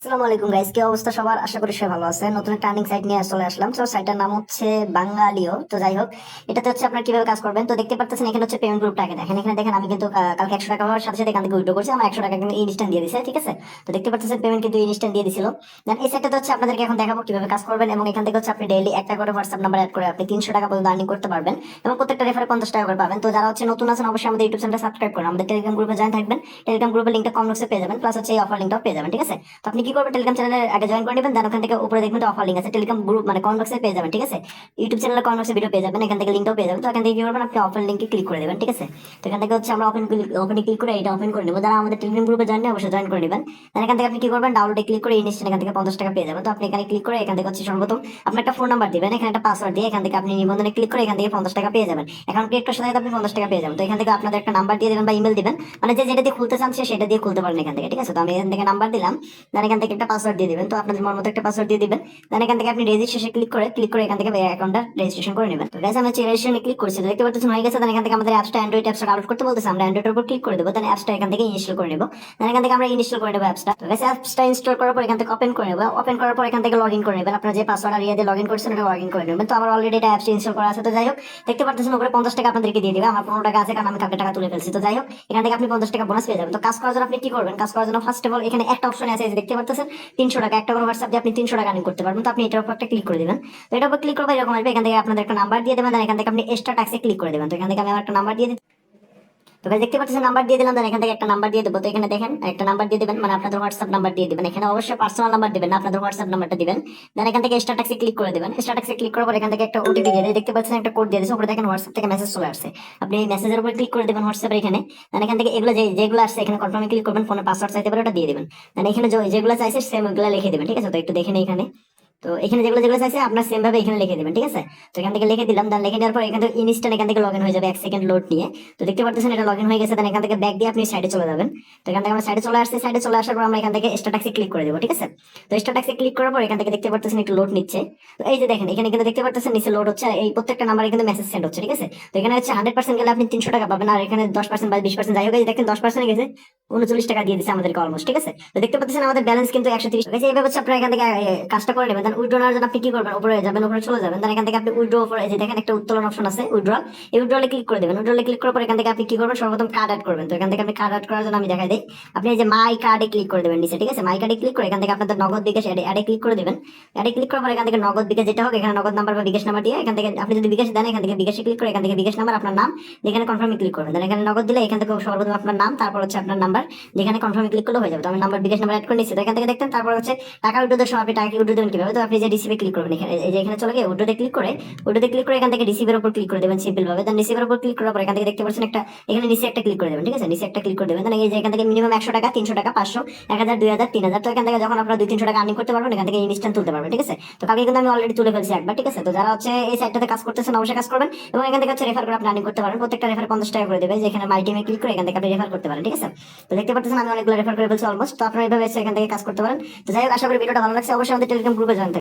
আসসালামু আলাইকুম গাইস, কি অবস্থা সবার? আশা করি সবাই ভালো আছে। নতুন একটা আর্নিং সাইট নিয়ে চলে আসলাম। তো সাইটের নাম হচ্ছে বাঙালিও। তো যাই হোক, এটাতে হচ্ছে আপনারা কিভাবে কাজ করবেন। তো দেখতে পাচ্ছেন এখানে হচ্ছে পেমেন্ট গ্রুপটাকে দেখেন। এখানে দেখেন আমি কিন্তু কালকে 100 টাকা হওয়ার সাথে সাথে এখান থেকে উইথড্র করছি। আমার 100 টাকা কিন্তু ইনস্ট্যান্ট দিয়ে দিছে, ঠিক আছে। তো দেখতে পাচ্ছেন পেমেন্ট কিন্তু ইনস্ট্যান্ট দিয়ে দিছিল। দেন এই সাইটটাতে হচ্ছে আপনাদেরকে এখন দেখাবো কিভাবে কাজ করবেন, এবং এখান থেকে হচ্ছে আপনি ডেইলি একটা করে হোয়াটসঅ্যাপ নাম্বার অ্যাড করে আপনি 300 টাকা পর্যন্ত আর্নিং করতে পারবেন, এবং প্রত্যেকটা রেফারে 50 টাকা করে পাবেন। তো যারা হচ্ছে নতুন আছেন অবশ্যই আমাদের ইউটিউব চ্যানেলটা সাবস্ক্রাইব করুন, আমাদের টেলিগ্রাম গ্রুপে জয়েন থাকবেন। টেলিগ্রাম গ্রুপের লিঙ্কটা কমেন্ট বক্সে পেয়ে যাবেন, প্লাস হচ্ছে এই অফার লিঙ্কটাও পেয়ে যাবেন, ঠিক আছে। তো আপনি কি করবেন, টেলিগ্রাম চ্যানেলে আগে জয়েন করে নেবেন, দেন ওখান থেকে উপরে দেখবেন অফার লিঙ্ক আছে, টেলিগ্রাম গ্রুপ মানে কমেন্ট বক্সে পেয়ে যাবেন, ঠিক আছে। ইউটিউব চ্যানেলে কমেন্ট বক্সে ভিডিও পেয়ে যাবেন, এখান থেকে লিঙ্কটাও পেয়ে যাবেন। তো এখান থেকে কি করবেন, আপনি অফার লিঙ্কে ক্লিক করে দেবেন, ঠিক আছে। তো এখান থেকে হচ্ছে আমরা ওপেনে ক্লিক করে এটা ওপেন করে নেবো। যারা আমাদের টেলিগ্রাম গ্রুপে জয়েন নেই অবশ্যই জয়েন করে নেবেন। দেন এখান থেকে আপনি কি করবেন, ডাউনলোডে ক্লিক করে ইনস্ট্যান্ট এখান থেকে 50 টাকা পেয়ে যাবেন। তো আপনি এখানে ক্লিক করে এখান থেকে হচ্ছে সর্বপ্রথম আপনার একটা ফোন নাম্বার দিবেন, এখানে একটা পাসওয়ার্ড দিয়ে এখান থেকে আপনি নিবন্ধনে ক্লিক করে এখান থেকে 50 টাকা পেয়ে যাবেন। এখন ক্লিকের সাথে আপনি 50 টাকা পেয়ে যাবেন। তো এখান থেকে আপনাদের একটা নাম্বার দিয়ে দেবেন বা ইমেল দিবেন, মানে যে যেটা দিয়ে খুলতে চান সেটা দিয়ে খুলতে পারেন এখান থেকে, ঠিক আছে। তো আমি এখান থেকে নাম্বার দিলাম, দেন এখান থেকে একটা পাসওয়ার্ড দিয়ে দিবেন। তো আপনাদের মন মতো একটা পাসওয়ার্ড দিয়ে দিবেন। দেন এখান থেকে আপনি রেজিস্ট্রেশন ক্লিক করে এখান থেকে অ্যাকাউন্টটা রেজিস্ট্রেশন করে নেবেন। তো গাইস আমি রেজিস্ট্রেশনে ক্লিক করছি, তো দেখতে পাচ্ছেন হয়ে গেছে। দেন এখান থেকে আমাদের অ্যাপসটা অ্যান্ড্রয়েড অ্যাপসটা ডাউনলোড করতে বলতেছে, আমরা অ্যান্ড্রয়েডের উপর ক্লিক করে দেবো। দেন অ্যাপসটা এখান থেকে ইনস্টল করে নেব। দেন এখান থেকে আমরা ইনস্টল করে নেবো অ্যাপসটা। তো গাইস অ্যাপসটা ইনস্টল করার পর এখান থেকে ওপেন করে নেব। ওপেন করার পর এখান থেকে লগইন করে নেবেন, আপনারা যে পাসওয়ার্ড আর ইয়ে দিয়ে লগইন করছেন ওটা লগইন করে নেবেন। তো আমার অলরেডি এটা অ্যাপসটা ইনস্টল করা আছে। তো যাই হোক, দেখতে পাচ্ছেন উপরে 50 টাকা আপনাদেরকে দিয়ে দিবে, আমার 15 টাকা আছে কারণ আমি কালকে টাকা তুলে ফেলছি। তো যাই হোক, এখান থেকে আপনি 50 টাকা বোনাস পেয়ে যাবেন। তো কাজ করার জন্য আপনি কি করবেন, কাজ করার জন্য ফার্স্ট অফ অল এখানে একটা অপশন আছে, এই যে দেখতে পাচ্ছেন 300 টাকা, একটা করে হোয়াটসঅ্যাপ দিয়ে আপনি 300 টাকা আর্নিং করতে পারবেন। তো আপনি এটার উপর একটা ক্লিক করে দিবেন। তো এটার উপর ক্লিক করবে এরকম আসবে, এখান থেকে আপনাদের একটা নাম্বার দিয়ে দেবেন, দেন এখান থেকে আপনি এক্সট্রা ট্যাক্সে ক্লিক করে দেবেন। তো এখান থেকে আমি আমার একটা নাম্বার দিয়ে দিই। তো ভাই দেখতে পাচ্ছেন নাম্বার দিয়ে দিলাম, দেন এখান থেকে একটা নাম্বার দিয়ে দেবো। তো এখানে দেখেন একটা নাম্বার দিয়ে দিবেন, মানে আপনাদের হোয়াটসঅ্যাপ নাম্বার দিয়ে দিবেন। এখানে অবশ্যই পার্সোনাল নাম্বার দিবেন না, আপনাদের হোয়াটসঅ্যাপ নাম্বারটা দিবেন। দেন এখান থেকে এক্সট্রা ট্যাক্সে ক্লিক করে দিবেন। এক্সট্রা ট্যাক্সে ক্লিক করার পর এখান থেকে একটা ওটিপি দিয়ে দেয়, দেখতে পাচ্ছেন একটা কোড দিয়ে দিয়েছে উপরে দেখেন, হোয়াটসঅ্যাপ থেকে মেসেজ চলে আসছে। আপনি এই মেসেজের উপর ক্লিক করে দেবেন হোয়াটসঅ্যাপের এখানে। দেন এখান থেকে এগুলো যেগুলো আসছে এখানে কনফার্মে ক্লিক করবেন, ফোনে পাসওয়ার্ড চাইতে পারে ওটা দিয়ে দিবেন। দেন এখানে যেগুলো চাইছে সেম ওইগুলো লিখে দিবেন, ঠিক আছে। তো একটু দেখেন এখানে, তো এখানে যেগুলো যেগুলো চাইছে আপনার সেম ভাবে এখানে লিখে দেবেন, ঠিক আছে। তো এখান থেকে লিখে দিলাম, দেন লিখে দেওয়ার পর এখান থেকে ইনস্ট্যান্ট এখান থেকে লগইন হয়ে যাবে 1 সেকেন্ড লোড নিয়ে। তো দেখতে পাচ্ছেন এটা লগইন হয়ে গেছে। দেন এখান থেকে ব্যাক দিয়ে আপনি সাইডে চলে যাবেন। তো এখান থেকে আমরা সাইডে চলে আসছি, সাইডে চলে আসার পর আমরা এখান থেকে স্ট্যাটাসে ক্লিক করে দেবো, ঠিক আছে। তো স্ট্যাটাসে ক্লিক করার পর এখান থেকে দেখতে পাচ্ছেন একটু লোড নিচ্ছে। তো এই যে দেখেন এখানে কিন্তু দেখতে পাচ্ছেন নিচে লোড হচ্ছে, আর এই প্রত্যেকটা নাম্বারে কিন্তু মেসেজ সেন্ড হচ্ছে, ঠিক আছে। তো এখানে হচ্ছে 100% গেলে আপনি 300 টাকা পাবেন, আর এখানে 10% বা 20% যাই হোক, এই যে দেখেন 10% গেছে, 39 টাকা দিয়ে দিচ্ছে আমাদেরকে অলমোস্ট, ঠিক আছে। তো দেখতে পাচ্ছেন আমাদের ব্যালেন্স কিন্তু 130 টাকা। এইভাবে হচ্ছে আপনারা এখান থেকে কাজটা করে নেবেন। দেন উইথড্র নেওয়ার জন্য আপনি কি করবেন, উপরে যাবেন, উপরে চলে যাবেন। দেন এখান থেকে আপনি উইথড্র উপরে এই যে দেখেন একটা উত্তোলন অপশন আছে উইথড্রল, এই উইথড্রলে ক্লিক করে দেবেন। উইথড্রলে ক্লিক করার পর এখান থেকে আপনি কি করবেন, সর্বপ্রথম কার্ড অ্যাড করবেন। তো এখান থেকে আপনি কার্ড অ্যাড করার জন্য আমি দেখাই দিই, আপনি এই যে মাই কার্ডে ক্লিক করে দেবেন নিচে, ঠিক আছে। মাই কার্ডে ক্লিক করে এখান থেকে আপনাদের নগদ বিকাশ অ্যাডে ক্লিক করে দেবেন। অ্যাডে ক্লিক করার পর এখান থেকে নগদ বিকাশ যেটা হোক, এখানে নগদ নাম্বার বা বিকাশ নাম্বার দিয়ে এখান থেকে আপনি যদি বিকাশ দেন এখান থেকে বিকাশে ক্লিক করে এখান থেকে বিকাশ নাম্বার আপনার নাম যেখানে কনফার্মে ক্লিক করবেন। দেন এখানে নগদ দিলে এখান থেকে সর্বপ্রথম আপনার নাম, তারপর হচ্ছে আপনার নাম্বার যেখানে কনফার্মে ক্লিক করলে হয়ে যাবে। তো আমি নাম্বার বিকাশ নাম্বার অ্যাড করে নিচ্ছি। তো এখান থেকে দেখতেন তারপর হচ্ছে টাকা উইথড্র সময় আপনি টাকা উইথড্র দেবেন কিভাবে। তো আপনি যে রিসিভে ক্লিক করবেন, এখানে এই যে এখানে চলে গিয়ে উইথড্রতে ক্লিক করে এখান থেকে রিসিভের উপর ক্লিক করে দেবেন সিম্পল ভাবে। দেন রিসিভের উপর ক্লিক করার পর এখান থেকে দেখতে পাচ্ছেন একটা এখানে নিচে একটা ক্লিক করে দেবেন, ঠিক আছে। নিচে একটা ক্লিক করে দেবেন। দেন এই যে এখান থেকে মিনিমাম 100 টাকা, 300 টাকা, 500, 1000, 2000, 3000। তো এখান থেকে যখন আপনারা 200-300 টাকা আর্নিং করতে পারবেন এখান থেকে ইনস্ট্যান্ট তুলতে পারবেন, ঠিক আছে। তো কালকে কিন্তু আমি অলরেডি তুলে ফেলছি একবার, ঠিক আছে। তো যারা হচ্ছে এই সাইটটাতে কাজ করতেছেন অবশ্যই কাজ করবেন, এবং এখান থেকে হচ্ছে রেফার করে আপনি আর্নিং করতে পারেন। প্রত্যেকটা রেফার 50 টাকা করে দেবে, যেখানে মাই টিমে ক্লিক করে এখান থেকে আপনি রেফার করতে পারেন, ঠিক আছে। তো দেখতে পাচ্ছেন আমি অনেকগুলো রেফার করে ফেলছি অলমোস্ট। তো আপনারা এইভাবে এসে এখান থেকে কাজ করতে পারেন। তো যাই হোক, আশা করি ভিডিওটা ভালো লাগছে। অবশ্যই আমাদের টেলিগ্রাম গ্রুপে জয়েন